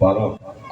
12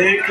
1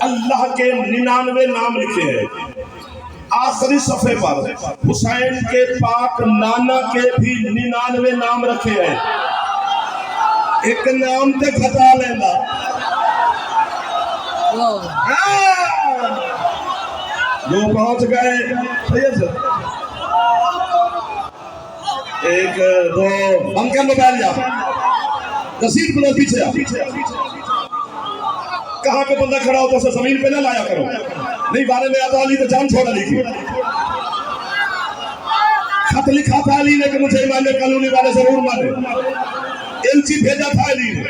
اللہ کے 99 نام لکھے ہیں، آخری صفحے پر حسین کے پاک نانا کے بھی 99 نام رکھے ہیں، ایک نام تے گھٹا لینا۔ جو پہنچ گئے ایک دو بند کر موبائل جا رسید پلس پیچھے آ، کہاں پہ بندہ کھڑا ہوتا ہے زمین پہ نہ لایا کرو، نہیں بارے میں آتا علی تو جان چھوڑا لکھی، خط لکھا تھا علی نے کہ مجھے امام کالونی والے ضرور مانے، ایلچی بھیجا تھا علی نے،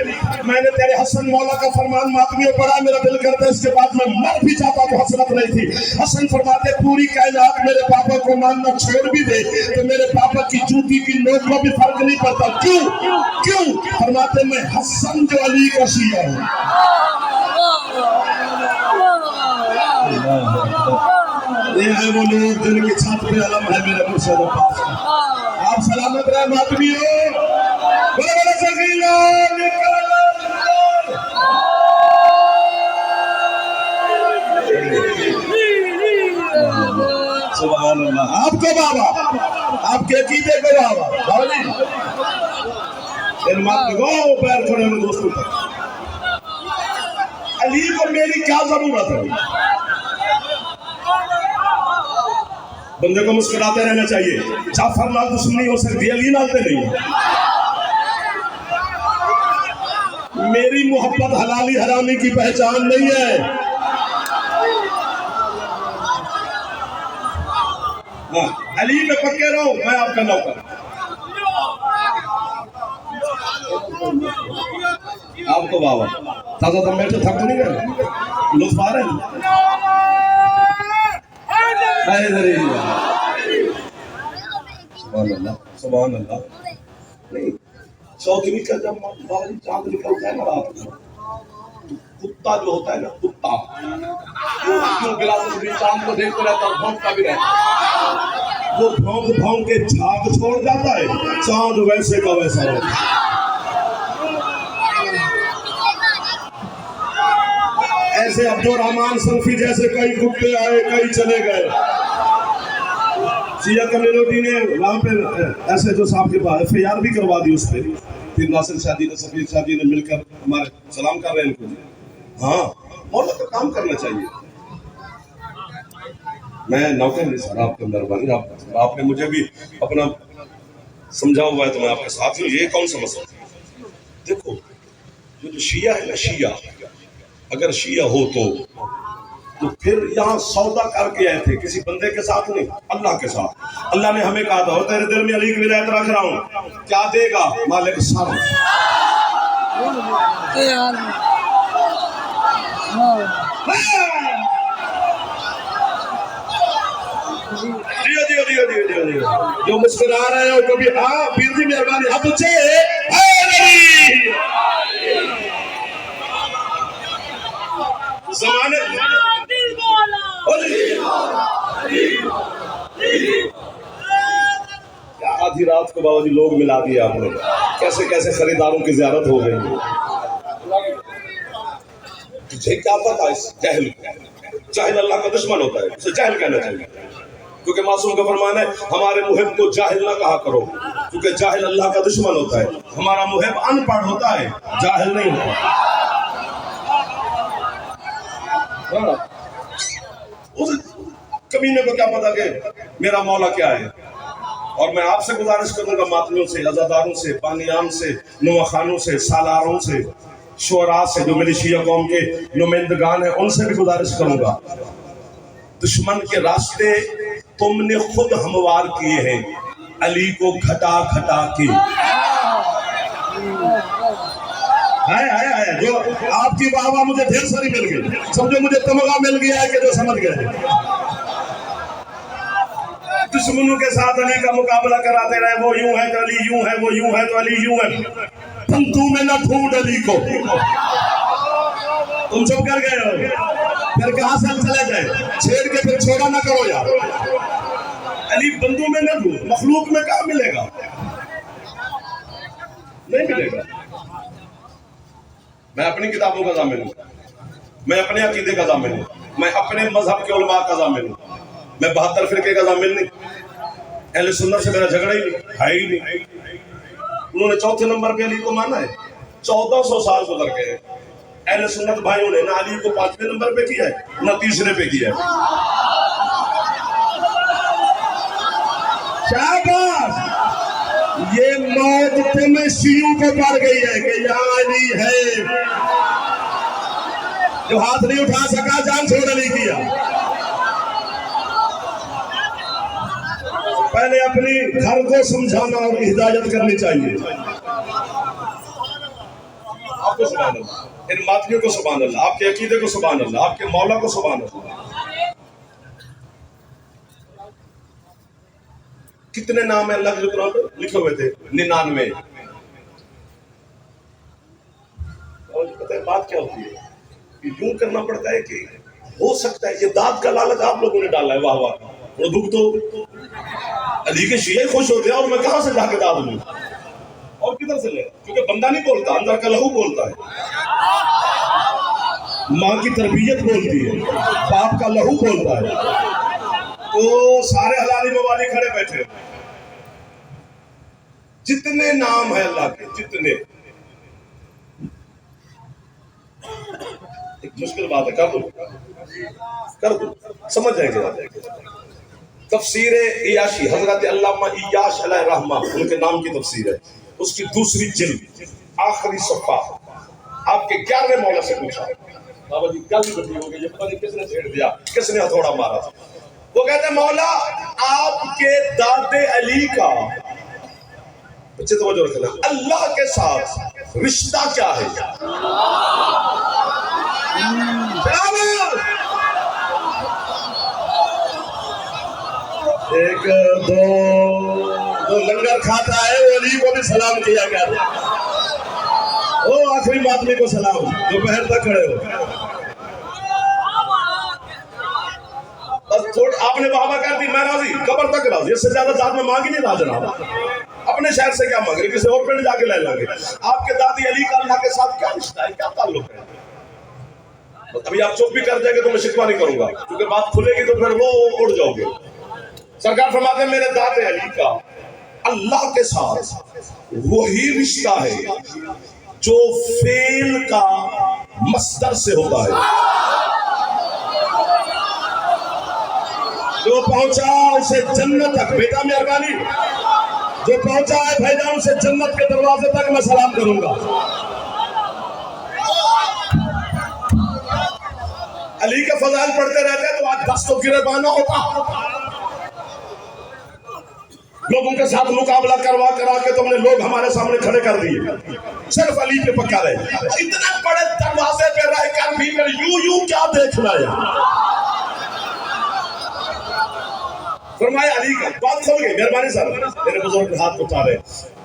میں نے تیرے حسن مولا کا فرمان ماتمیوں پڑھا، میرا دل کرتا ہے اس کے بعد میں مر بھی جاتا تو حسرت نہیں تھی۔ حسن فرماتے پوری کائنات میرے پاپا کو ماننا چھوڑ بھی دے تو میرے پاپا کی جوتی کی نوک کو بھی فرق نہیں پڑتا، کیوں؟ فرماتے میں حسن جو علی کا شیعہ ہوں۔ یہ ہے وہ لوگ جن کی چھت پہ علم ہے میرے مرشد پاس کا۔ آپ سلامت رہے ماتمیوں، بڑے بڑے سخیلہ سبحان اللہ۔ آپ کو بابا، آپ کے عقیدے کو بابا، بابا علمات کو پیر کھڑے میں دوستوں تک، علی کو میری کیا ضرورت ہے؟ بندے کو مسکراتے رہنا چاہیے، جعفر نال دشمنی ہو سکتی، علی نال تے نہیں۔ میری محبت حلالی حرامی کی پہچان نہیں ہے، علی میں پکے رہو، میں آپ کا نوکر۔ آپ کو بابا تازہ تم بیٹھے تھک تو نہیں گئے؟ لطف آ رہے ہیں؟ سبحان اللہ سبحان اللہ۔ نہیں چوتھ نکل جب بابا جی چاند نکلتا ہے نا رات میں، کتا جو ہوتا ہے نا کتا وہ گلاس بھی چاند کو دیکھتا رہتا ہے، بھونکتا بھی رہتا ہے، وہ بھونک کے جھاگ چھوڑ جاتا ہے، چاند ویسے کا ویسا ہوتا ہے۔ ایسے عبد الرحمان صنفی جیسے کئی کتے آئے کئی چلے گئے، شیعہ کمیونٹی نے وہاں پہ ایسے جو صاحب کے پاس ایف آئی آر بھی کروا دی اس پہ، پھر ناصر شاہ جی نے سفیر شاہ جی نے مل کر ہمارے سلام کر رہے ہیں ان کو۔ ہاں مولا کا کام کرنا چاہیے، میں نوکر نہیں سر، آپ کا مہربانی، آپ نے مجھے بھی اپنا سمجھا ہوا ہے تو میں آپ کے ساتھ ہوں۔ یہ کون سا مسئلہ ہے؟ دیکھو جو شیعہ ہے نا، شیعہ اگر شیعہ ہو تو پھر یہاں سودا کر کے آئے تھے، کسی بندے کے ساتھ نہیں، اللہ کے ساتھ۔ اللہ نے ہمیں کہا تھا تیرے دل میں علی کی ولایت رکھ رہا ہوں، کیا دے گا؟ مالک سر۔ جو مسکرا رہے ہو کبھی ہاں پیر جی مہربانی ہاتھ اونچے، زمانے آدھی رات کو بابا جی لوگ ملا دیا آپ نے، کیسے کیسے خریداروں کی زیارت ہو گئی۔ تجھے کیا پتا اس جہل کو؟ جاہل اللہ کا دشمن ہوتا ہے، اسے جاہل کہنا چاہیے، کیونکہ معصوم کا فرمان ہے ہمارے محب کو جاہل نہ کہا کرو، کیونکہ جاہل اللہ کا دشمن ہوتا ہے۔ ہمارا محب ان پڑھ ہوتا ہے، جاہل نہیں ہوتا۔ اس کمینے کو کیا پتا کہ میرا مولا کیا ہے۔ اور میں آپ سے گزارش کروں گا، ماتمیوں سے، عزاداروں سے، بانیان سے، نواخانوں سے، سالاروں سے، شعراء سے، جو میری شیعہ قوم کے نمائندگان ہیں، ان سے بھی گزارش کروں گا، دشمن کے راستے تم نے خود ہموار کیے ہیں علی کو گھٹا گھٹا کے۔ جو آپ کی واہ مجھے ڈھیر ساری مل گئی، سمجھو مجھے تمغہ مل گیا ہے کہ جو سمجھ گئے۔ دشمنوں کے ساتھ علی کا مقابلہ کراتے رہے، وہ یوں ہے تو علی یوں ہے، وہ یوں ہے تو علی یوں ہے، پنتو میں نہ ڈھونڈ علی کو۔ تم چپ کر گئے ہو، پھر کہاں سے ہم چلے جائیں؟ چھیڑ کے پھر چھوڑا نہ کرو یار۔ علی بندوں میں نہ ڈھونڈ، مخلوق میں کہاں ملے گا؟ نہیں ملے گا۔ میں اپنی کتابوں کا ضامن ہوں، میں اپنے عقیدے کا ضامن ہوں، میں اپنے مذہب کے علماء کا ضامن ہوں، میں 72 فرقے کا ضامن نہیں۔ اہل سنت سے میرا جھگڑا ہی نہیں ہے ہی نہیں۔ انہوں نے چوتھے نمبر پہ علی کو مانا ہے، 1400 سال گزر گئے۔ اہل سنت بھائیوں نے نہ علی کو 5ویں نمبر پہ کیا ہے نہ تیسرے پہ کیا ہے۔ شاباش! یہ موت تمہیں شیعوں کو پڑ گئی ہے کہ یہاں علی ہے۔ جو ہاتھ نہیں اٹھا سکا جان چھوڑ علی کیا۔ پہلے اپنی گھر کو سمجھانا اور ہدایت کرنی چاہیے۔ آپ کو سبحان اللہ، ان ماتمیوں کو سبحان اللہ، آپ کے عقیدے کو سبحان اللہ، آپ کے مولا کو سبحان اللہ۔ کتنے نام ہیں اللہ کے قرآن میں لکھے ہوئے تھے؟ 99۔ اور پتہ ہے بات کیا ہوتی ہے کہ یوں کرنا پڑتا ہے کہ ہو سکتا ہے یہ داد کا لالچ آپ لوگوں نے ڈالا ہے، واہ واہ اور دکھ تو علی کے شیعہ خوش ہوتے ہیں اور میں کہاں سے جا کے داد لوں اور کدھر سے لے؟ کیونکہ بندہ نہیں بولتا، اندر کا لہو بولتا ہے، ماں کی تربیت بولتی ہے، باپ کا لہو بولتا ہے۔ تو سارے حلالی موالی کھڑے بیٹھے، جتنے نام ہیں اللہ کے، جتنے، ایک مشکل بات ہے، کر دو سمجھ جائیں گے۔ تفسیر عیاشی حضرت علامہ عیاش علیہ الرحمہ ان کے نام کی تفسیر ہے، اس کی 2 جلد آخری صفحہ۔ آپ کے 11ویں مولا سے پوچھا، بابا جی گل بٹھی ہو گئی، یہ پتہ نہیں کس نے چھیڑ دیا، کس نے ہتھوڑا مارا تھا۔ وہ کہتے ہیں مولا آپ کے داد علی کا، بچے توجہ رکھنا، اللہ کے ساتھ رشتہ کیا ہے؟ ایک دو لنگر کھاتا ہے، وہ علی کو بھی سلام کیا گیا تھا۔ وہ آخری ماتمی کو سلام، دوپہر تک کھڑے ہو۔ آپ نے بابا کر دی، میں راضی، قبر تک راضی، اس سے زیادہ ذات میں مانگ ہی نہیں رہا جناب۔ اپنے شہر سے کیا مانگ رہے، کسی اور پنڈ جا کے لے لیں گے۔ آپ کے دادی علی کا اللہ کے ساتھ کیا رشتہ ہے، کیا تعلق ہے؟ ابھی آپ چپ بھی کر جائیں گے تو میں شکوہ نہیں کروں گا، کیونکہ بات کھلے گی تو پھر وہ اڑ جاؤ گے۔ سرکار فرماتے ہیں میرے داد علی کا اللہ کے ساتھ وہی رشتہ ہے جو فعل کا مصدر سے ہوتا ہے، جو پہنچا اسے جنت تک، بیٹا مہربانی، جو پہنچا ہے بھائی جان اسے جنت کے دروازے تک میں سلام کروں گا۔ علی کے فضائل پڑھتے رہتے تو آج 10 تو گربانہ ہوتا، لوگوں کے ساتھ مقابلہ کروا کے تم نے لوگ ہمارے سامنے کھڑے کر دیے، صرف علی پہ پکا رہے۔ اتنے بڑے دروازے پہ رہ کر بھی میں یوں کیا دیکھنا ہے؟ فرمایا علی کا، بات کھل گئی، مہربانی سر میرے بزرگ ہاتھ اٹھا رہے۔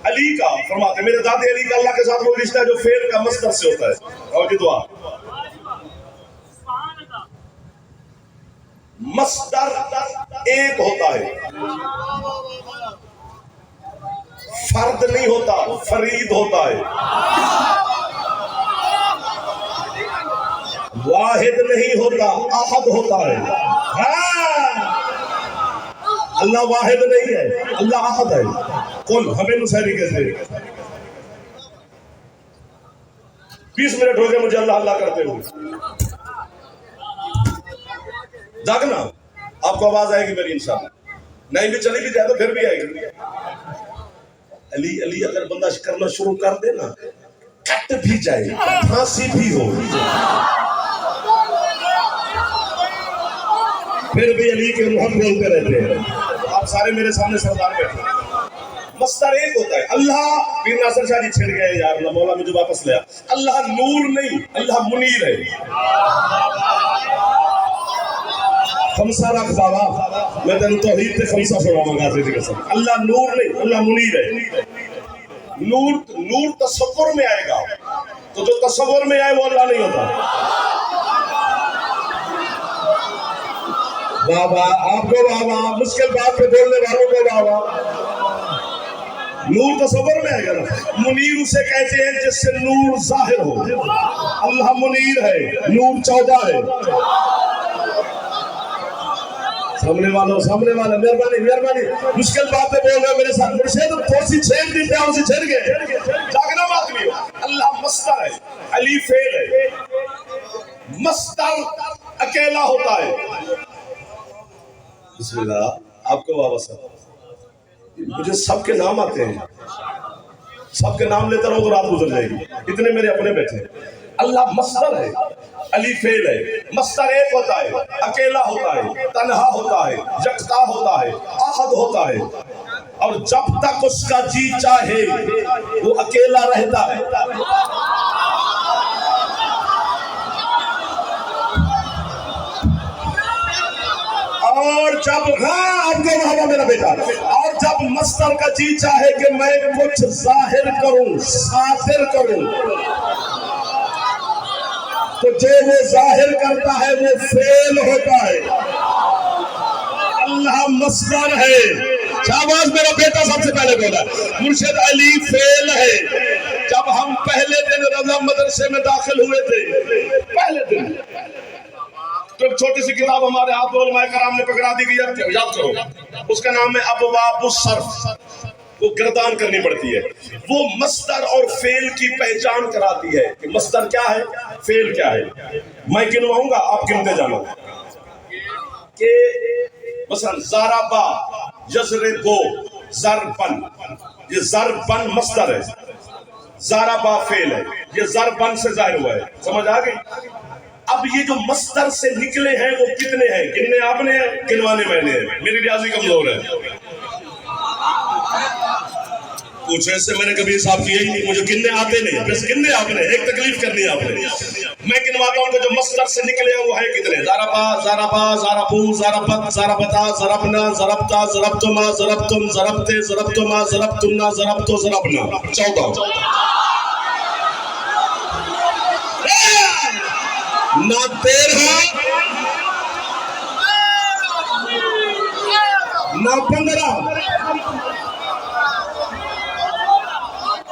علی کا فرماتے میرے دادے علی کا اللہ کے ساتھ وہ رشتہ ہے جو فعل کا مصدر سے ہوتا ہے۔ اور کی دعا، مصدر ایک ہوتا ہے، فرد نہیں ہوتا، فرید ہوتا ہے، واحد نہیں ہوتا، احد ہوتا ہے۔ ہاں اللہ واحد نہیں ہے، اللہ احد ہے۔ کل ہمیں نصیری کہتے ہیں۔ 20 منٹ ہو گئے مجھے اللہ اللہ کرتے ہوئے، جاگنا، آپ کو آواز آئے گی میری انشاءاللہ، نہیں بھی چلی بھی جائے تو پھر بھی آئے گی۔ علی علی اگر بندہ کرنا شروع کر دے نا، کٹ بھی جائے، پھانسی بھی ہو، پھر بھی علی کے محمد بولتے رہتے ہیں۔ آپ سارے میرے سامنے سردار بیٹھے، مصدر ایک ہوتا ہے۔ اللہ، پیر ناصر شاہ جی چھڑ گئے یار، اللہ مولا مجھے واپس لیا۔ اللہ نور نہیں، اللہ منیر ہے۔ خمسہ رکھ بابا، میں تینوں توحید تے خمسہ پڑھاواں گا تیری قسم۔ اللہ نور نہیں، اللہ منیر ہے۔ نور تصور میں آئے گا، تو جو تصور میں آئے وہ اللہ نہیں ہوتا۔ بابا آپ کو بابا، مشکل بات پہ بولنے والوں کو بابا، نور تصور میں آئے گا نا. منیر اسے کہتے ہیں جس سے نور ظاہر ہو. اللہ منیر ہے, نور 14 ہے. سامنے والا مہربانی مشکل باتیں بول رہے میرے ساتھ. مرشد تھوڑی سی چھیڑ دی پہ سے چھڑ گئے, جاگنا بات نہیں ہو. اللہ مصدر ہے, علی فعل ہے. مصدر اکیلا ہوتا ہے. بسم اللہ. آپ کو وابستہ مجھے سب کے نام آتے ہیں, سب کے نام لیتا رہو تو رات گزر جائے گی. اتنے میرے اپنے بیٹھے ہیں. اللہ مصدر ہے, علی فعل ہے. مصدر ایک ہوتا ہے, اکیلا ہوتا ہے, تنہا ہوتا ہے, یکتا ہوتا ہے, احد ہوتا ہے. اور جب تک اس کا جی چاہے وہ اکیلا رہتا ہے. اور جب آپ کو وہاں میرا بیٹا, اور جب مصدر کا جی چاہے کہ میں کچھ ظاہر کروں, ساتر کروں, تو جو وہ ظاہر کرتا ہے وہ فعل ہوتا ہے. اللہ مصدر ہے. شہباز میرا بیٹا سب سے پہلے بولا. مرشد علی فعل ہے. جب ہم پہلے دن رضا مدرسے میں داخل ہوئے تھے, پہلے دن تو ایک چھوٹی سی کتاب ہمارے ہاتھ علماء کرام نے پکڑا دی گئی, یاد کرو, اس کا نام ہے ابواب الصرف. وہ گردان کرنی پڑتی ہے. وہ مصدر اور فعل کی پہچان کراتی ہے کہ مصدر کیا ہے, فعل کیا ہے. میں گنواؤں گا, آپ گنتے جانا. کہ مثلا ضربا یضربو ضربن, یہ ضربن مصدر ہے, ضربا فعل ہے. یہ ضربن سے ظاہر ہوا ہے. سمجھ آ گئی؟ اب یہ جو مصدر سے نکلے ہیں وہ کتنے ہیں؟ گننے آپ نے ہیں, گنوانے میں نے ہیں. میری ریاضی کمزور ہے. کچھ ایسے میں نے کبھی حساب کیا ہی نہیں, مجھے گننے آتے نہیں. بس گننے آپ نے, ایک تکلیف کرنی ہے آپ نے. میں گنواتا ہوں کہ جو مصدر سے نکلے ہیں وہ ہے کتنے. ضربا, ضربا, ضربو, ضربت, ضربتا, ضربنا, ضربتا, ضربتما, ضربتم, ضربتے, ضربتما, ضربتنا, ضربتو, ضربنا. 14. نہ 13 نہ 15,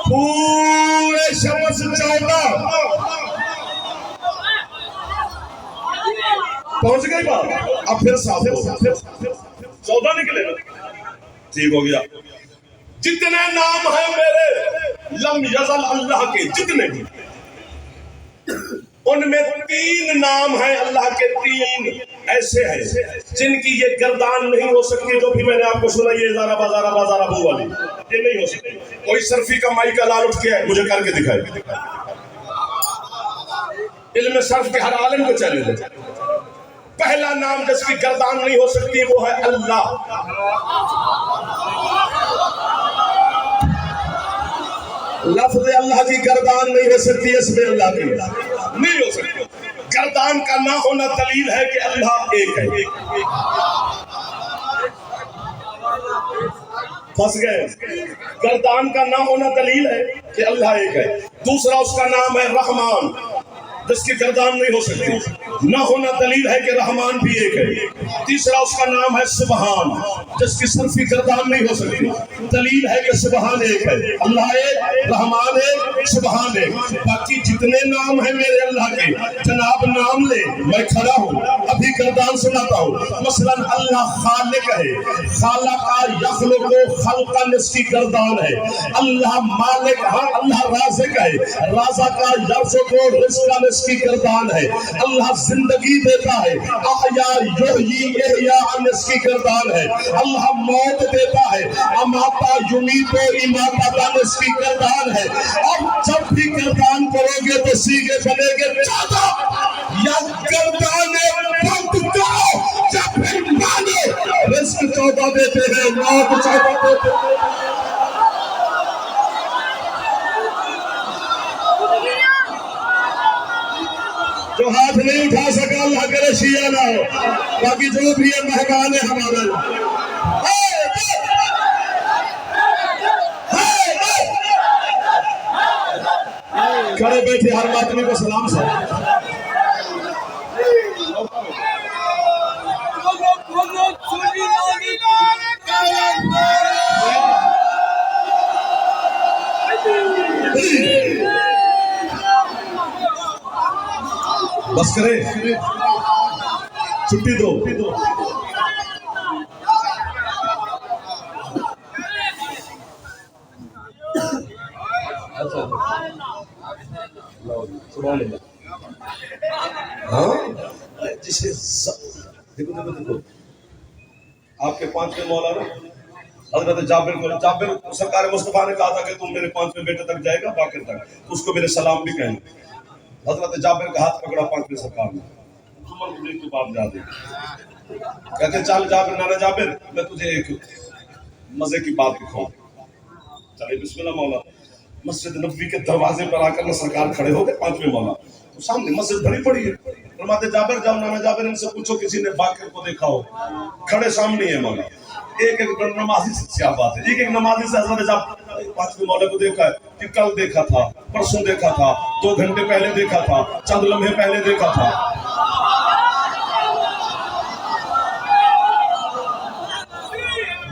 پورے شمس 14. پہنچ گئی بات. اب پھر صاف ہو, 14 نکلے. ٹھیک ہو گیا. جتنے نام ہیں میرے لم یزل اللہ کے, جتنے بھی, ان میں 3 نام ہیں اللہ کے. 3 ایسے ہیں جن کی یہ گردان نہیں ہو سکتی. جو بھی میں نے آپ کو سنا یہ ضربا ضربا ضربو والی, یہ نہیں ہو سکتی. کوئی صرفی کا مائی کا لال اٹھ کے ہے, مجھے کر کے دکھائے. علم صرف کے ہر عالم کو چیلنج ہے. پہلا نام جس کی گردان نہیں ہو سکتی وہ ہے اللہ. لفظ اللہ کی گردان نہیں ہو سکتی, اس میں اللہ کی نہیں ہو سکتی. گردان کا نہ ہونا دلیل ہے کہ اللہ ایک ہے. پھنس گئے. گردان کا نہ ہونا دلیل ہے کہ اللہ ایک ہے. دوسرا اس کا نام ہے رحمان, جس کی گردان نہیں ہو سکتی. نہ ہونا دلیل ہے کہ رحمان بھی ایک ہے. تیسرا اس کا نام ہے سبحان, جس کی صرفی گردان نہیں ہو سکتی. دلیل ہے کہ سبحان ایک ہے. اللہ ایک, رحمان ایک, سبحان ایک. باقی جتنے نام ہیں میرے اللہ کے, جناب نام لے, میں کھڑا ہوں ابھی گردان سناتا ہوں. مثلا اللہ خالق ہے, خالق یخلق خلقا, اس کی گردان ہے. اللہ مالک, ہاں اللہ رازق ہے, رازق یرزق رزقا, اس کی گردان ہے. اللہ زندگی دیتا ہے, احیا یحیی احیاء, اس کی گردان ہے. اللہ موت دیتا ہے, اماتا یمیت اماتتا, اس کی گردان ہے. اور جب بھی گردان کرو گے تو سیگے بنے گے 14. یا گردان بند کرو یا پھر مانو. رزق 14 دیتے ہیں, موت 14 دیتے ہیں. جو ہاتھ نہیں اٹھا سکا اللہ کرے شیعہ نہ ہو. باقی جو بھی ہے مہمان ہے ہمارے. کھڑے بیٹھے ہر آدمی کو سلام سلام. بس کرے چھٹی دو. ہاں جسے دیکھو دیکھو دیکھو آپ کے 5ویں مولانا حضرت جابر کو، جابر سرکار مصطفیٰ نے کہا تھا کہ تم میرے 5ویں بیٹے تک جائے گا باقر تک، اس کو میرے سلام بھی کہنا. حضرت جابر کا ہاتھ پکڑا 5ویں سرکار نے، عمر کو کے بعد جا دے کہتے چل جابر، نانا جابر میں تجھے ایک مزے کی بات دکھاؤں. چلے بسم اللہ مولا. مسجد نبوی کے دروازے پر آ کر نہ سرکار کھڑے ہو گئے 5ویں مولا، تو سامنے مسجد بھری پڑی ہے. فرماتے جابر جاؤ نانا جابر ان سے پوچھو کسی نے باقر کو دیکھا ہو. کھڑے سامنے ہے مولا، ایک ایک نمازی سے کیا بات ہے، ایک ایک نمازی سے حضرت جابر 5ویں مولا کو دیکھا ہے کہ کل دیکھا تھا، پرسوں دیکھا تھا، 2 گھنٹے پہلے دیکھا تھا، چند لمحے پہلے دیکھا تھا.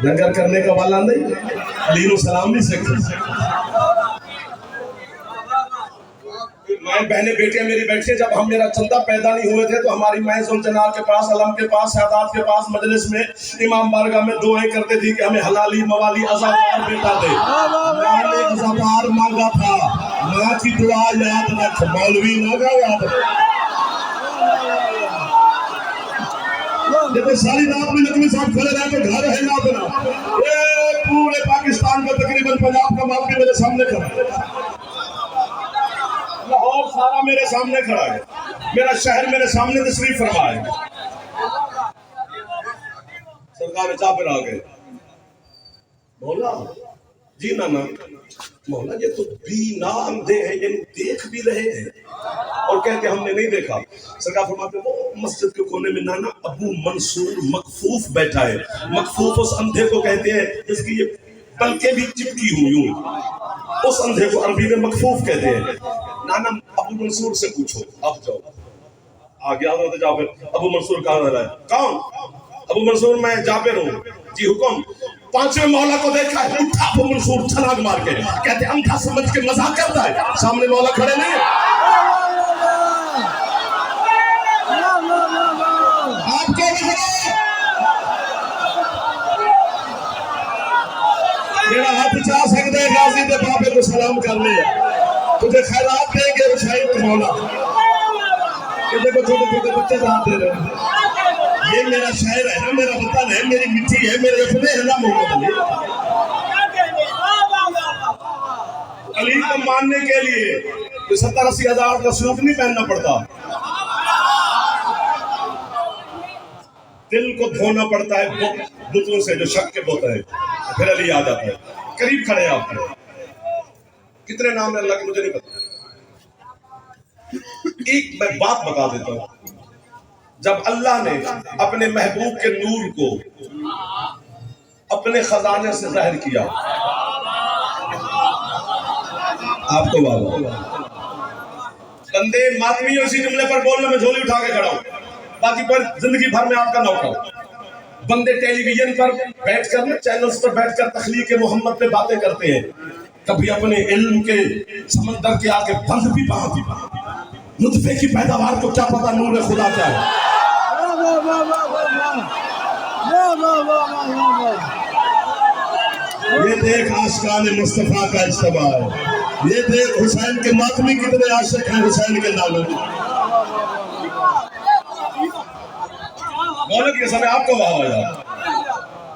لنگر کرنے کا والا نہیں، علی و سلام نہیں سکتے. مائیں بہنیں بیٹیاں میری بیٹھی ہیں، جب ہم میرا چندہ پیدا نہیں ہوئے تھے تو ہماری مائیں ذوالجلال کے پاس، علم کے پاس، سادات کے پاس مجلس میں امام بارگاہ میں دعائیں کرتے تھی کہ ہمیں حلالی موالی عزادار بیٹا دے. میں نے عزادار مانگا تھا، ماں کی دعا یاد رکھ، مولوی نہ گا یاد رکھ. جب ساری رات میں نقوی صاحب کھڑے رہے تو گھر ہے یاد نہ. پورے پاکستان کا تقریباً پنجاب کا مافی میرے سامنے کھڑا ہے، لاہور سارا میرے سامنے کھڑا ہے، میرا شہر میرے سامنے تشریف فرما ہے. سرکار جابر آ گئے. مولا جی نانا مولا یہ تو بینا اندھے ہیں، یعنی دیکھ بھی رہے ہیں اور کہتے ہم نے نہیں دیکھا. سرکار فرماتے وہ مسجد کے کونے میں نانا ابو منصور مکفوف بیٹھا ہے. مکفوف اس اندھے کو کہتے ہیں جس کی یہ پلکیں بھی چپکی ہوئی یوں، اس اندھے کو عربی میں مکفوف کہتے ہیں. نانا ابو منصور سے پوچھو. اب جاؤ آ گیا حضرت جابر. ابو منصور کہاں رہ رہا ہے؟ کون؟ ابو منصور میں جابر ہوں. جی حکم. 5ویں مولا کو دیکھا ہے. اٹھا ابو منصور چھلانگ مار کے، کہتے اندھا سمجھ کے مذاق کرتا ہے، سامنے مولا کھڑے نہیں ہیں. آپ کیا کہہ رہے ہیں؟ میرا ہاتھ چاہ سکتے ہیں غازی دے بابے کو سلام کر لے، تجھے خیرات دیں گے رشائی کے مولا. کہ دیکھو چھوٹے چھوٹے بچے جہاں دے رہے ہیں. یہ میرا شہر ہے نا، میرا وطن ہے، میری مٹی ہے، میرے اپنے ہیں نا محمد علی. علی کو ماننے کے لیے 70-80 ہزار کا سوٹ نہیں پہننا پڑتا، دل کو دھونا پڑتا ہے بتوں سے جو شک کے بوتا ہے، پھر علی آ جاتا ہے. قریب کھڑے آپ کے کتنے نام ہے اللہ کے مجھے نہیں پتا. ایک میں بات بتا دیتا ہوں. جب اللہ نے اپنے محبوب کے نور کو اپنے خزانے سے ظاہر کیا، آپ کو بندے ماتمی اسی جملے پر بولنے میں جھولی اٹھا کے کھڑا ہوں، باقی پر زندگی بھر میں آپ کا نوکر ہوں. بندے ٹیلی ویژن پر بیٹھ کر چینلز پر بیٹھ کر تخلیق محمد پہ باتیں کرتے ہیں، کبھی اپنے علم کے سمندر کے آگے بند بھی باندھ. نطفے کی پیداوار کو کیا پتا نور خدا کیا ہے. یہ دیکھ عاشقان مصطفیٰ کا اجتماع ہے، یہ دیکھ حسین کے ماتمی کتنے عاشق ہیں حسین کے ناموں میں. مولد کے سمے آپ کو واہ آیا.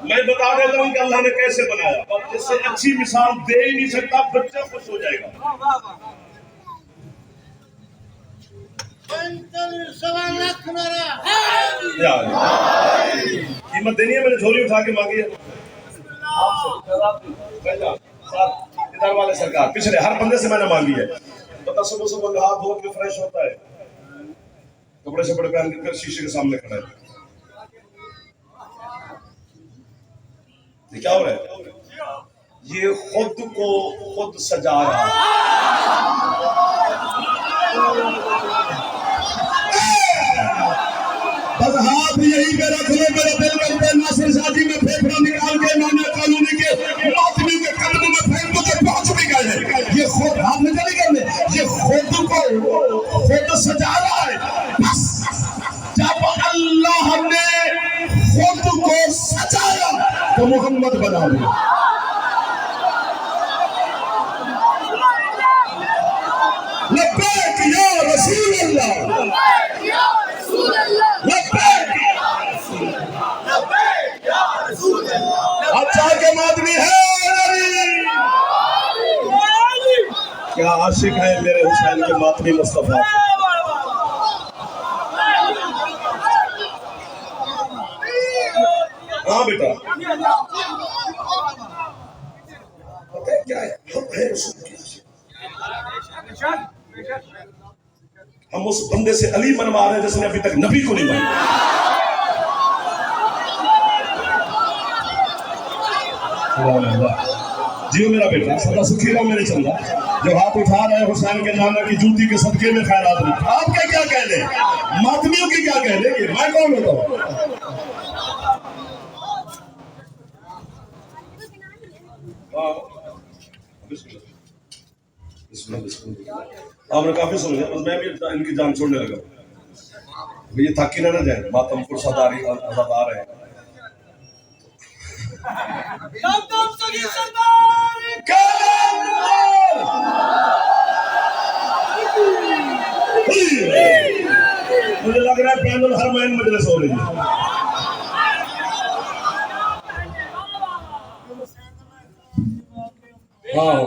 میں بتا دیتا ہوں کہ اللہ نے کیسے بنایا، اور اس سے اچھی مثال دے ہی نہیں سکتا، بچہ خوش ہو جائے گا. قیمت دینی ہے، میں نے جھولی اٹھا کے مانگی ہے. ادھر والے سرکار پچھلے ہر بندے سے میں نے مانگی ہے. بندہ صبح صبح ہاتھ دھو کے فریش ہوتا ہے، کپڑے شپڑے پہن کے پھر شیشے کے سامنے کھڑا ہے. یہ کیا ہو رہا ہے؟ یہ خود کو خود سجا رہا ہے. بس ہاتھ یہی پہ رکھ لو، میرا دل کرتا ہے ناصر شادی میں پھیپڑا نکال کے نانا قانونی کے ماتمی کے قدم میں پھینک دو تو پہنچ بھی گئے. یہ خود ہاتھ میں تو محمد بنا دیا. لبیک یا رسول اللہ، لبیک. اچھا کہ مادمی ہے کیا عاشق ہے میرے حسین کے ماتمی مصطفیٰ. ہاں بیٹا پتہ ہے کیا ہے، ہم ہیں رسول کے عاشق. ہم اس بندے سے علی منوا رہے ہیں جس نے ابھی تک نبی کو نہیں مانا. جیو میرا بیٹا، سدا سکھی رہو میرے چندہ. جو ہاتھ اٹھا رہے ہیں حسین کے نانا کی جوتی کے صدقے میں خیرات نہیں. آپ کے کیا کہہ لیں، ماتمیوں کی کیا کہہ لیں، کہ میں کون ہوتا ہوں. آپ نے کافی سن لیا، بس میں بھی ان کی جان چھوڑنے لگا. یہ تھکی نہ جائے، ماتم فرصداری آزادار ہے. مجھے لگ رہا ہے بین الحرمین مجلس ہو رہی ہے. ہاں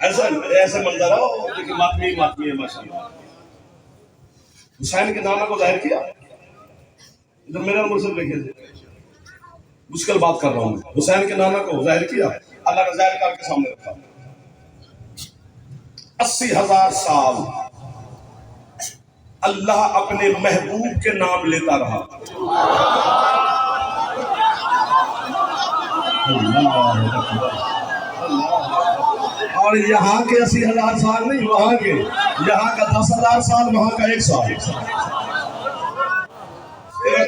ایسے منظر ہو لیکن ماتمی ہے ماشاءاللہ. حسین کے نانا کو ظاہر کیا. ادھر میرا مرسل دیکھیں، مشکل بات کر رہا ہوں میں. حسین کے نانا کو ظاہر کیا، اللہ نے ظاہر کر کے سامنے رکھا. 80,000 سال اللہ اپنے محبوب کے نام لیتا رہا. اور یہاں کے 80,000 سال نہیں، وہاں کے، یہاں کا 10,000 سال، وہاں کا 1 سال.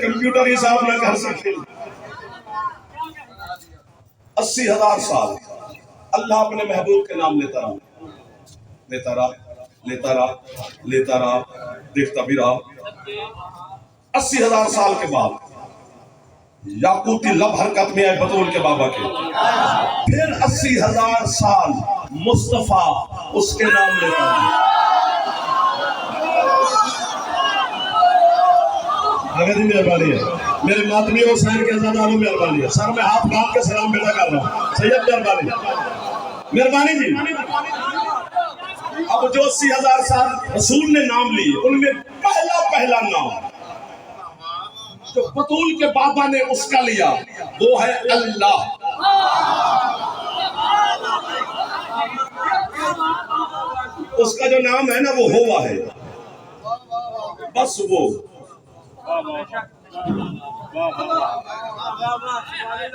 کمپیوٹر حساب نہ کر سکتے. 80,000 سال اللہ اپنے محبوب کے نام لیتا رہا، لیتا رہا، لیتا رہا، لیتا رہا، دیکھتا بھی رہا. 80,000 سال کے بعد یاقوتی لب حرکت میں آئے بطول کے بابا کے. پھر 80,000 سال مصطفیٰ اس کے نام لیتا رہا. اگر جی مہربانی ہے میرے ماتمی حسین کے عزاداروں مہربانی ہے. سر میں ہاتھ باندھ کے سلام بیٹا کر رہا ہوں. سید مہربانی، مہربانی جی. اب جو 80,000 سال رسول نے نام لیے ان میں پہلا نام جو بطول کے بابا نے اس کا لیا وہ ہے اللہ. اس کا جو نام ہے نا وہ ہوا ہے، بس وہ.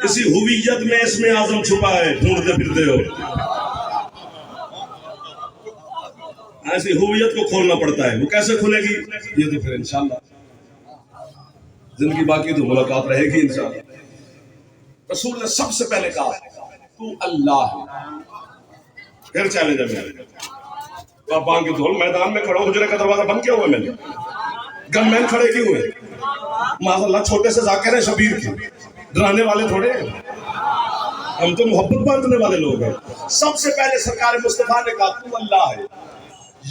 اسی ہویت میں اس میں اعظم چھپا ہے، ڈھونڈتے پھرتے ہو. ایسی ہویت کو کھولنا پڑتا ہے. وہ کیسے کھلے گی یہ تو پھر انشاءاللہ زندگی باقی تو ملاقات رہے گی انشاءاللہ. رسول نے سب سے پہلے کہا تو اللہ ہے. پھر چیلنج ہے میرے. آپ بانگ کے دھول میدان میں کھڑا ہو، حجرے کا دروازہ بند کیا ہوا میں نے، گن مین کھڑے کیوں ہوئے. معاذ اللہ چھوٹے سے ذاکر ہیں شبیر کے، ڈرانے والے تھوڑے ہیں. ہم تو محبت باندھنے والے لوگ ہیں. سب سے پہلے سرکار مصطفیٰ نے کہا تو اللہ ہے.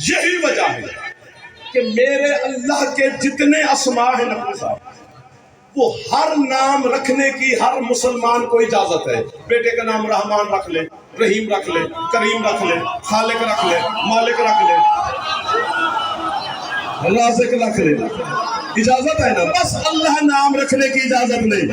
یہی وجہ ہے کہ میرے اللہ کے جتنے اسماء ہیں نبی صاحب، وہ ہر نام رکھنے کی ہر مسلمان کو اجازت ہے. بیٹے کا نام رحمان رکھ لے، رحیم رکھ لے، کریم رکھ لے، خالق رکھ لے، مالک رکھ لے، رازق رکھ لے، اجازت ہے نا. بس اللہ نام رکھنے کی اجازت نہیں.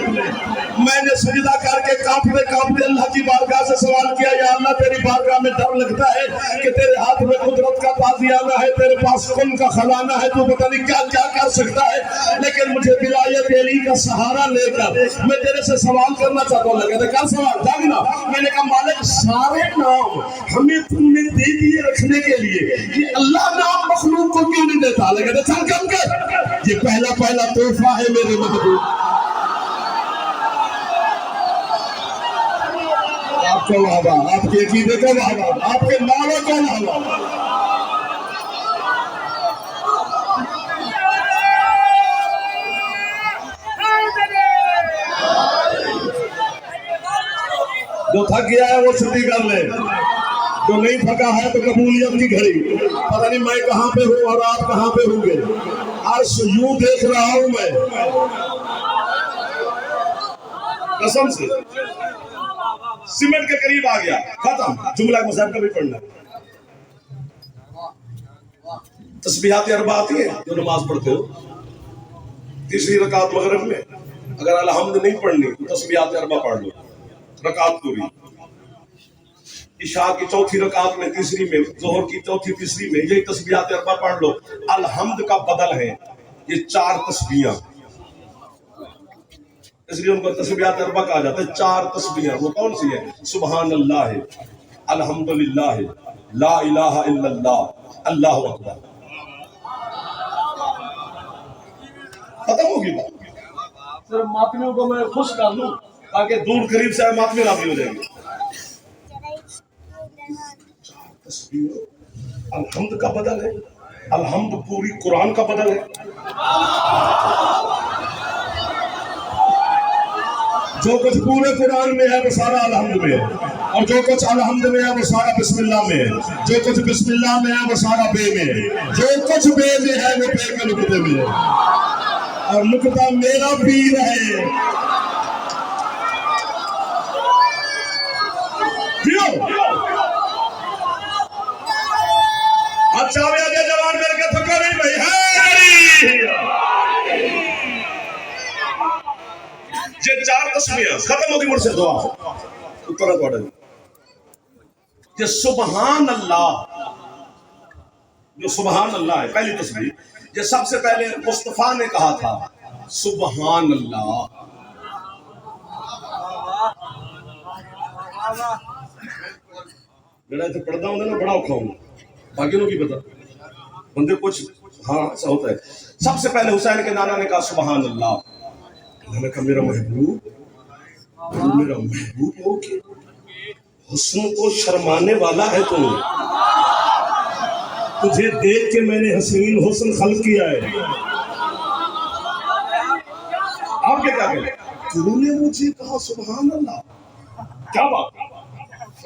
میں نے سجدہ کر کے کانپتے کانپتے اللہ کی بارگاہ سے سوال کیا، یا اللہ تیری بارگاہ میں ڈر لگتا ہے کہ تیرے ہاتھ میں قدرت کا تازیانہ ہے، تیرے پاس کن کا خزانہ ہے، تو پتہ نہیں کیا کیا کر سکتا ہے. لیکن مجھے ولایت علی کا سہارا لے کر میں تیرے سے سوال کرنا چاہتا ہوں. لگا کر سوال جاگنا. میں نے کہا مالک سارے نام ہمیں تم نے دے دیے رکھنے کے لیے، یہ اللہ نام مخلوق کو کیوں نہیں دیتا؟ لگا چل کم کر، یہ پہلا تحفہ ہے میرے محبوب. آپ کو وعدہ، آپ کے عقیدے کو وعدہ، آپ کے نعرے کو وعدہ. جو تھک گیا ہے وہ چھٹی کر لے، جو نہیں تھکا ہے تو قبولیت کی گھڑی. پتہ نہیں میں کہاں پہ ہوں اور آپ کہاں پہ ہوں گے. عرش یوں دیکھ رہا ہوں میں قسم سے، سیمنٹ کے قریب آ گیا. ختم. جملہ مصحف کا بھی پڑھنا. تسبیحات اربع آتی ہے جو نماز پڑھتے ہو، تیسری رکعت مغرب میں اگر الحمد نہیں پڑھنی تو تسبیحات اربع پڑھ لو، رکعت پوری. عشاء کی چوتھی رکعت میں، تیسری میں، ظہر کی چوتھی تیسری میں یہی تسبیحات اربع پڑھ لو. الحمد کا بدل ہے یہ 4 تسبیحاں، اس لیے ان کو تسبیحات اربع کہا جاتا ہے. 4 تسبیحاں وہ کون سی ہے؟ سبحان اللہ ہے، الحمدللہ ہے، لا الہ الا اللہ، اللہ اکبر. ختم ہوگی بات. صرف ماتمیوں کو میں خوش کر دوں تاکہ دور قریب سے ماتمی راضی ہو جائیں گے. 4 تسبیح الحمد کا بدل ہے. الحمد پوری قرآن کا بدل ہے. جو کچھ پورے قرآن میں ہے وہ سارا الحمد میں ہے، اور جو کچھ الحمد میں ہے وہ سارا بسم اللہ میں ہے. جو کچھ بسم اللہ میں ہے وہ سارا بے میں ہے. جو کچھ بے میں ہے وہ بے کے نقطے میں ہے، اور نقطہ میرا پیر ہے. اچھا آگے جوان مل کے تھکو نہیں بھائی. یہ 4 تسبیحاں ختم ہوگی. مجھ سے دعا اترا توڑا یہ سبحان اللہ، جو سبحان اللہ ہے پہلی تسبیح، یہ سب سے پہلے مصطفیٰ نے کہا تھا سبحان اللہ. میرا اتنے پڑھتا ہوں نا بڑا اوکھا ہوں، باقی لوگ کی پتا بندے کچھ ہاں ایسا ہوتا ہے. سب سے پہلے حسین کے نانا نے کہا سبحان اللہ. میں نے کہا میرا محبوب ہو کہ حسن کو شرمانے والا ہے تو تجھے دیکھ کے میں نے حسین حسن خلق کیا ہے. آپ کیا کہتے ہیں؟ تو نے مجھے کہا سبحان اللہ. کیا بات.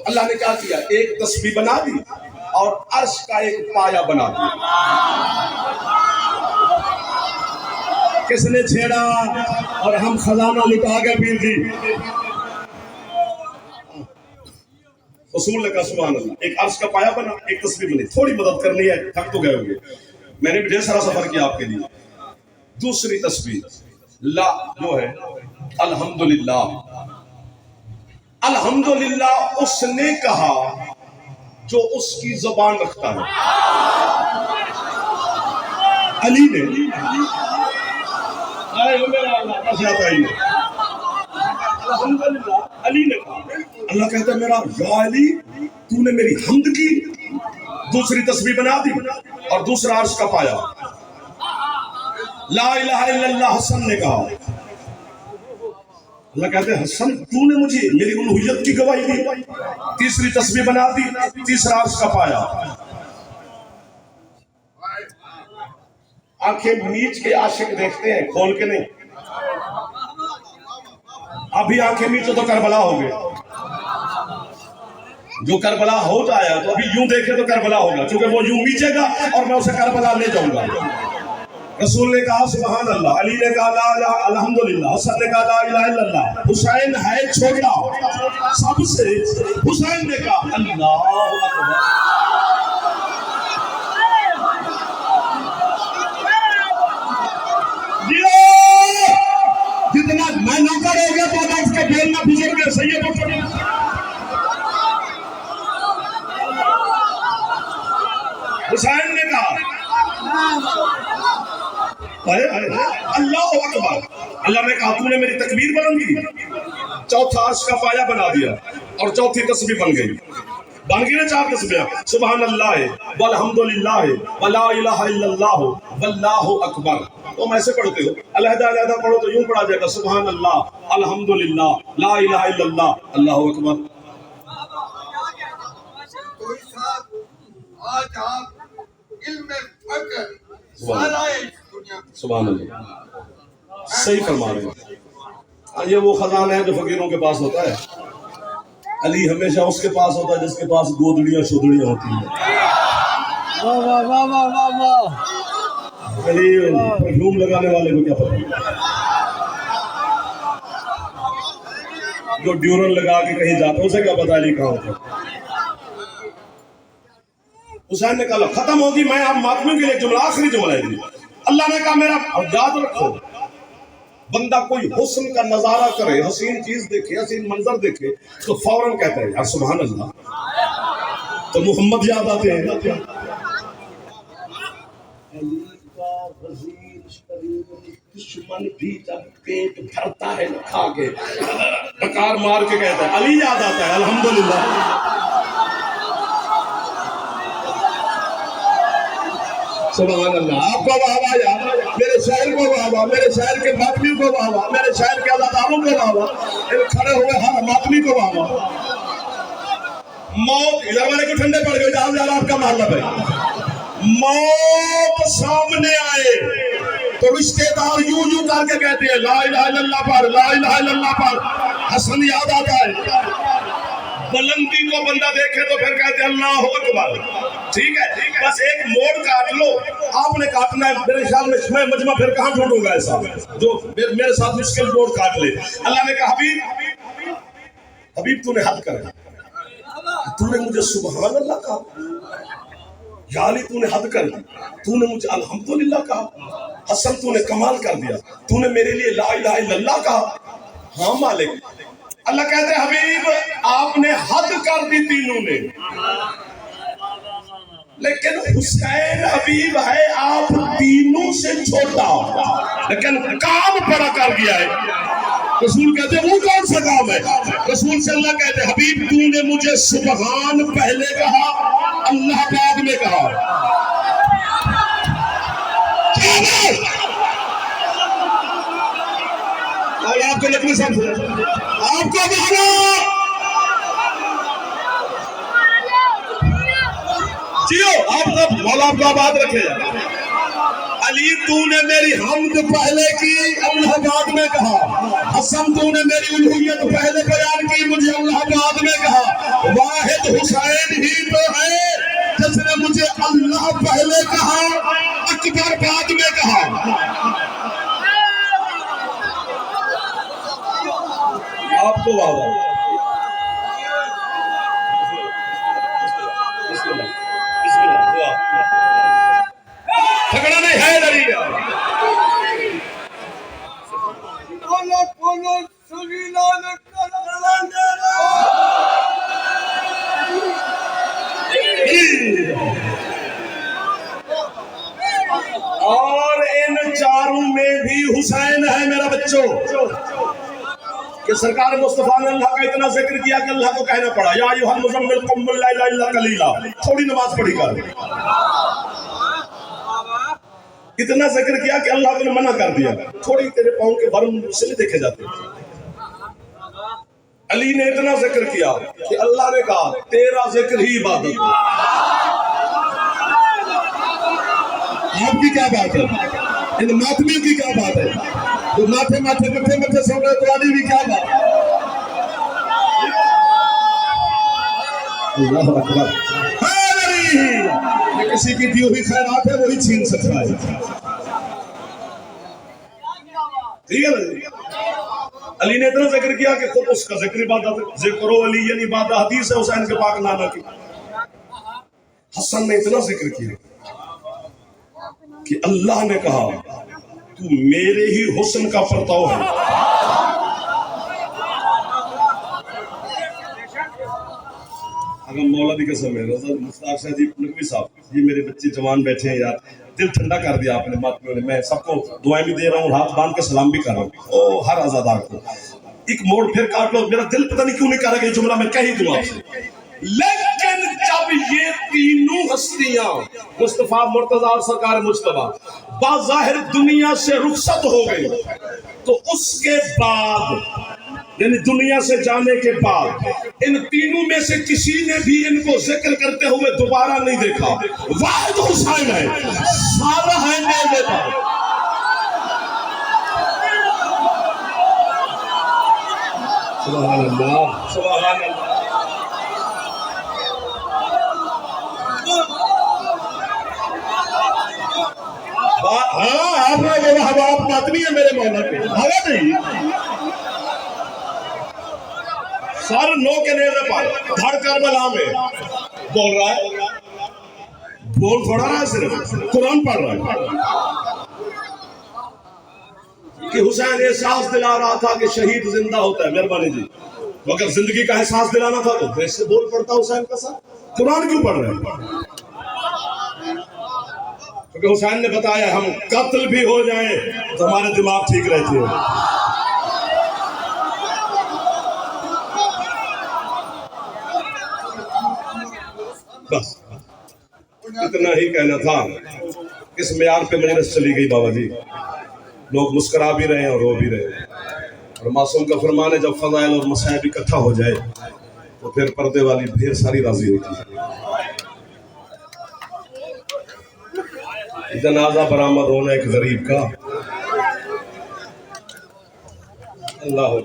اللہ نے کیا کیا؟ ایک تسبیح بنا دی اور عرش کا ایک پایا بنا دیا. کس نے چھیڑا اور ہم خزانہ لٹا کے پیر دی. رسول نے کہا سبحان اللہ. ایک عرش کا پایا بنا، ایک تسبیح بنی. تھوڑی مدد کرنی ہے، تھک تو گئے ہوں گے، میں نے بھی ڈھیر سارا سفر کیا آپ کے لیے. دوسری تسبیح لا جو ہے الحمدللہ. الحمدللہ اس نے کہا جو اس کی زبان رکھتا ہے. علی نے الحمدللہ علی نے کہا. اللہ کہتا ہے میرا یا علی تو نے میری حمد کی. دوسری تسبیح بنا دی اور دوسرا عرش کا پایا. لا الہ الا اللہ حسن نے کہا. اللہ کہتے ہیں حسن تو نے مجھے میری الوہیت کی گواہی دی. تیسری تسبیح بنا دی، تیسرا عرش کا پایا. آنکھیں میچ کے عاشق دیکھتے ہیں، کھول کے نہیں. ابھی آنکھیں میچو تو کربلا ہو گئے. جو کربلا ہو جایا تو ابھی یوں دیکھے تو کربلا ہوگا، چونکہ وہ یوں میچے گا اور میں اسے کربلا لے جاؤں گا. رسول نے کہا سبحان اللہ، علی نے کہا لا الہ الحمدللہ، حسن نے کہا لا الہ الا اللہ. حسین ہے چھوٹا سب سے، حسین نے کہا اللہ اکبر. جتنا میں نوکر ہو گیا تو اس کے جیل میں گزر گئے. سید حسین نے کہا اللہ اکبر. اللہ نے کہا تو نے میری تکبیر بلند کی. چوتھا عرش کا پایا بنا دیا اور چوتھی تسبیح بن گئی. بن گئی نا 4 تسبیح. سبحان اللہ والحمدللہ ولا الہ الا اللہ واللہ اکبر. تم ایسے پڑھتے ہو، علیحدہ علیحدہ پڑھو تو یوں پڑھا جائے گا سبحان اللہ الحمدللہ لا الہ الا اللہ اللہ اکبر. آج آپ علم فکر سبحان اللہ صحیح فرما رہے ہیں. یہ وہ خزانہ ہے جو فقیروں کے پاس ہوتا ہے. علی ہمیشہ اس کے پاس ہوتا ہے جس کے پاس گودڑیاں شودڑیاں ہوتی ہیں. واہ واہ واہ واہ واہ واہ. علی پرفیوم لگانے والے کو کیا پتا جو ڈیورن لگا کے کہیں جاتا ہے اسے کیا پتا علی کہاں ہوتا ہے. حسین نے کہا ختم ہوگی میں اب ماتمیوں کے لیے جملہ آخری جملہ ہے. اللہ نے کہا میرا یاد رکھو بندہ کوئی حسن کا نظارہ کرے حسین چیز دیکھے حسین منظر دیکھے تو فوراً کہتا ہے یار سبحان اللہ تو محمد یاد آتے ہیں. علی کا وزیر شریف دشمن بھی جب پیٹ بھرتا ہے کھا کے ڈکار مار کے کہتا ہے علی یاد آتا ہے الحمدللہ. سبحان اللہ. آپ کو واہ واہ یاد میرے شہر کو واہ واہ میرے شہر کے ماتمی کو واہ واہ میرے شہر کے ازاداروں کو واہ واہ ان کھڑے ہوئے ہر ماتمی کو واہ واہ. موت ادھر والے کو ٹھنڈے پڑ گئے جہاں جہاں آپ کا محلہ ہے. موت سامنے آئے تو رشتے دار یوں یوں کر کے کہتے ہیں لا الہ الا اللہ پر لا الہ الا اللہ پر. حسن یاد آتا ہے بلندی کو بندہ دیکھے تو پھر کہتے ہیں اللہ اکبر. ٹھیک ہے بس ایک موڑ کاٹ لو آپ نے کاٹنا ہے. میرے خیال میں مجمع پھر کہاں ڈھونڈوں گا ایسا جو میرے ساتھ مشکل موڑ کاٹ لے. اللہ نے کہا حبیب حبیب تو نے حد کر تو نے مجھے سبحان اللہ کہا یا علی تو نے حد کر دی تو نے مجھے الحمدللہ کہا. حسن تو نے کمال کر دیا تو نے میرے لیے لا الہ الا اللہ کہا. ہاں مالک. اللہ کہتے ہیں حبیب آپ نے حد کر دی تینوں نے لیکن حسین حبیب ہے آپ تینوں سے چھوٹا لیکن کام بڑا کر دیا ہے. رسول کہتے ہیں وہ کون سا کام ہے. رسول سے اللہ کہتے ہیں حبیب تو نے مجھے سبحان پہلے کہا اللہ بعد میں کہا. اور آپ کو لکھنے سمجھے آپ کو بہانا جیو آپ کا مولا آپ کو آباد رکھے. علی تو نے میری حمد پہلے کی اللہ بعد میں کہا. حسن تو نے میری الوہیت پہلے بیان کی مجھے اللہ بعد میں کہا. واحد حسین ہی تو ہے جس نے مجھے اللہ پہلے کہا اکبر بعد میں کہا. آپ کو واہ جھگڑا نہیں ہے دریا اور ان چاروں میں بھی حسین ہے میرا بچوں کہ سرکار مصطفیٰ نے اللہ کا اتنا ذکر کیا کہ اللہ کو کہنا پڑا یا ایھا المزمل قم اللیل الا قلیلا. تھوڑی نماز پڑھی کر اتنا ذکر کیا کہ اللہ نے منع کر دیا تھوڑی تیرے پاؤں کے برم سے نہیں دیکھے جاتے. علی نے اتنا ذکر کیا کہ اللہ نے کہا تیرا ذکر ہی عبادت. آپ کی کیا بات ہے ان ماتمیوں کی کیا بات ہے جو ماتھے ماتھے مٹھے مٹھے سو رہے تو علی بھی کیا بات ہے. اللہ اکبر. یہ کسی کی دی ہوئی خیرات ہے وہی چھین سکتا ہے. ٹھیک ہے نا. علی نے اتنا ذکر کیا کہ خود اس کا ذکر عبادت ذکر علی یعنی عبادت حدیث ہے حسین کے پاک نانا کی. حسن نے اتنا ذکر کیا کہ اللہ نے کہا تو میرے ہی حسن کا پرتاؤ ہے. اگر مولا دی قسم ہے رضا مختار شاہ جی نقوی صاحب یہ میرے بچے جوان بیٹھے ہیں یار دل ٹھنڈا کر دیا آپ نے ماتمیوں نے. میں سب کو دعائیں بھی دے رہا ہوں ہاتھ باندھ کے سلام بھی کر رہا ہوں ہر آزادار کو. ایک موڑ پھر کاٹ لو میرا دل پتہ نہیں کیوں نہیں کر رہا کہ جملہ میں کہہ ہی دوں آپ سے. لیکن جب یہ تینوں ہستیاں مصطفیٰ مرتضیٰ اور سرکار مجتبیٰ بظاہر دنیا سے رخصت ہو گئی تو اس کے بعد یعنی دنیا سے جانے کے بعد ان تینوں میں سے کسی نے بھی ان کو ذکر کرتے ہوئے دوبارہ نہیں دیکھا. واحد حسین ہے سارا ہے میرے پاس. سبحان اللہ سبحان اللہ. ہاں آپ نے وہ حباب ماتمی ہے میرے مولا پہ بھاگا نہیں سر نو کے نیزے پر دھڑ کربلا میں بول رہا ہے بول تھوڑا رہا ہے صرف قرآن پڑھ رہا ہے کہ حسین احساس دلا رہا تھا کہ شہید زندہ ہوتا ہے مہربانی جی مگر زندگی کا احساس دلانا تھا تو ویسے بول پڑتا حسین کا ساتھ قرآن کیوں پڑھ رہے ہیں کیونکہ حسین نے بتایا ہم قتل بھی ہو جائیں تو ہمارے دماغ ٹھیک رہتے ہیں بس اتنا ہی کہنا تھا کس معیار پہ مجلس چلی گئی بابا جی لوگ مسکرا بھی رہے ہیں اور رو بھی رہے ہیں اور معصوم کا فرمان ہے جب فضائل اور مصائب اکٹھا ہو جائے تو پھر پردے والی ڈھیر ساری راضی ہوتی ہے جنازہ برآمد ہونا ایک غریب کا اللہ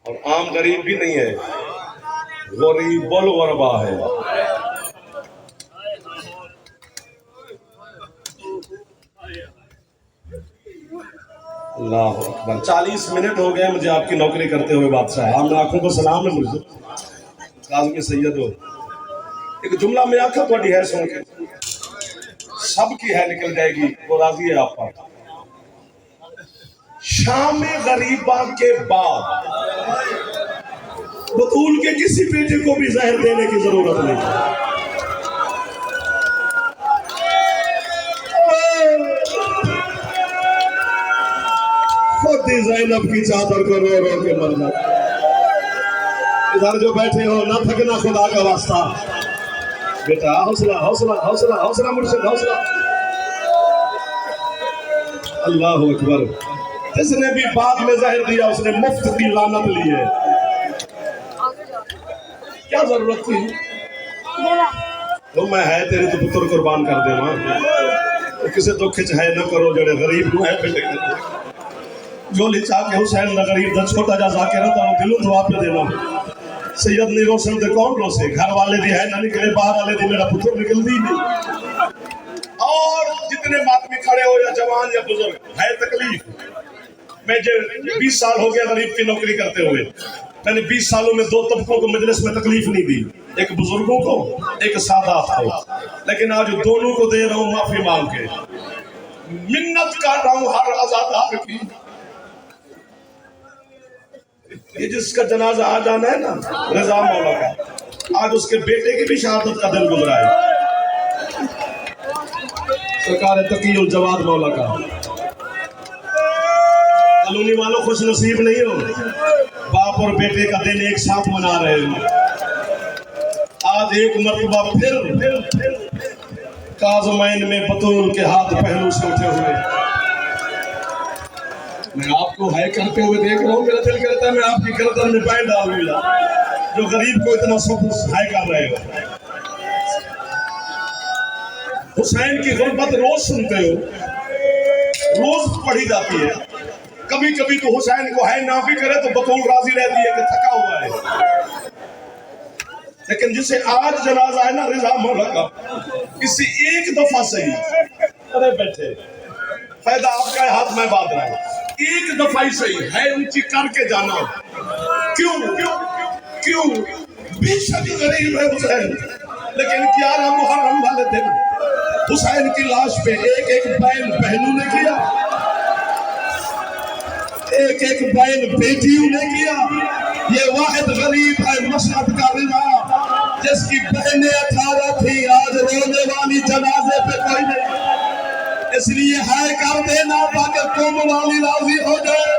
اور عام غریب بھی نہیں ہے غریب الغربا ہے اللہ اکبر 40 منٹ ہو گئے مجھے آپ کی نوکری کرتے ہوئے بادشاہ آپ نے آنکھوں کو سلام ہے مجھے کاظمی سید ہو ایک جملہ میں آنکھا تھوڑی ہے سن کے سب کی ہے نکل جائے گی وہ راضی ہے آپ پر شام غریبہ کے بعد بطول کے کسی بیٹے کو بھی زہر دینے کی ضرورت نہیں خود زینب کی چادر کو رو رو کے مرنا ادھر جو بیٹھے ہو نہ تھکنا خدا کا واسطہ بیٹا حوصلہ حوصلہ حوصلہ حوصلہ مرشد حوصلہ اللہ اکبر جس نے بھی بعد میں زہر دیا اس نے مفت کی لعنت لی ہے کیا ضرورت تھی تو میں ہے تیرے تو پتر قربان کر دے ماں کسے تو کھچ ہے نہ کرو جڑے غریب نو ہے پہ لکھ دے جو لچا کے حسین نہ غریب دا چھوٹا جا ذاکرہ تا دلوں دعا پہ دینا سید نہیں روشن دے کون روسے گھر والے بھی ہے نہ نکلے باہر والے بھی میرا پتر نکل دی نہیں اور جتنے ماتمی کھڑے ہو یا جوان یا بزرگ ہے تکلیف میں جو 20 سال ہو گیا غریب کی نوکری کرتے ہوئے میں نے 20 سالوں میں 2 طبقوں کو مجلس میں تکلیف نہیں دی ایک بزرگوں کو ایک سادات کو لیکن آج دونوں کو دے رہا ہوں معافی مانگ کے منت کر رہا ہوں ہر آزادار کی یہ جس کا جنازہ آ جانا ہے نا رضا مولا کا آج اس کے بیٹے کی بھی شہادت کا دن گزرا ہے سرکار تقی الجواد مولا کا کالونی والوں خوش نصیب نہیں ہو باپ اور بیٹے کا دن ایک ساتھ منا رہے ہو آج ایک مرتبہ پھر کاظمین میں بطول کے ہاتھ پہلو سے اٹھے ہوئے میں آپ کو ہائے کرتے ہوئے دیکھ رہا ہوں میرا دل کرتا ہے میں آپ کی گردن میں پائے ڈال دوں جو غریب کو اتنا سب ہائے کر رہے ہو حسین کی غربت روز سنتے ہو روز پڑھی جاتی ہے کبھی کبھی تو حسین کو ہے نہ بھی کرے تو بطول راضی رہتی ہے کہ تھکا ہوا ہے لیکن جسے آج جنازہ ہے نا رضا مولا کا کسی ایک دفعہ صحیح ارے بیٹھے فائدہ آپ کا ہاتھ میں باندھ رہا ہوں ایک دفعہ ہی صحیح ہے اونچی کر کے جانا کیوں بے شک غریب ہے حسین لیکن 11 محرم والے دن حسین کی لاش پہ ایک ایک بہن بہنوں نے کیا ایک ایک بہن بیٹیوں نے کیا یہ واحد غریب ہے مشہد کا رضا جس کی بہنیں 18 تھی آج رونے والی جنازے پہ کوئی نہیں اس لیے ہے کر دینا تاکہ قوم والی راضی ہو جائے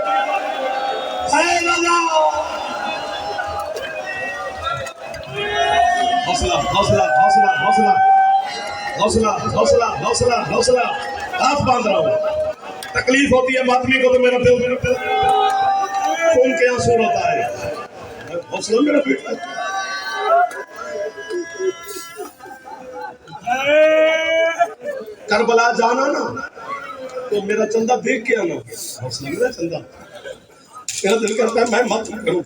ہے رضا حوصلہ حوصلہ حوصلہ حوصلہ حوصلہ حوصلہ حوصلہ حوصلہ ہاتھ باندھ رہا ہوں تکلیف ہوتی ہے ماتمی کو تو میرا دل خون کے آنسو ہوتا ہے حوصلہ میرا بیٹا کربلا جانا نا تو میرا چندہ دیکھ کے آنا حوصلہ میرا چندہ میرا دل کرتا ہے میں مت کروں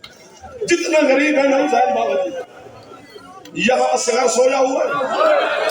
جتنا غریب ہے نا حسین بابا جی یہاں اصغر سویا ہوا ہے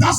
10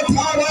18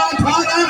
18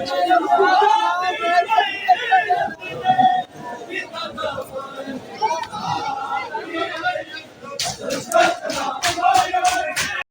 Thank you.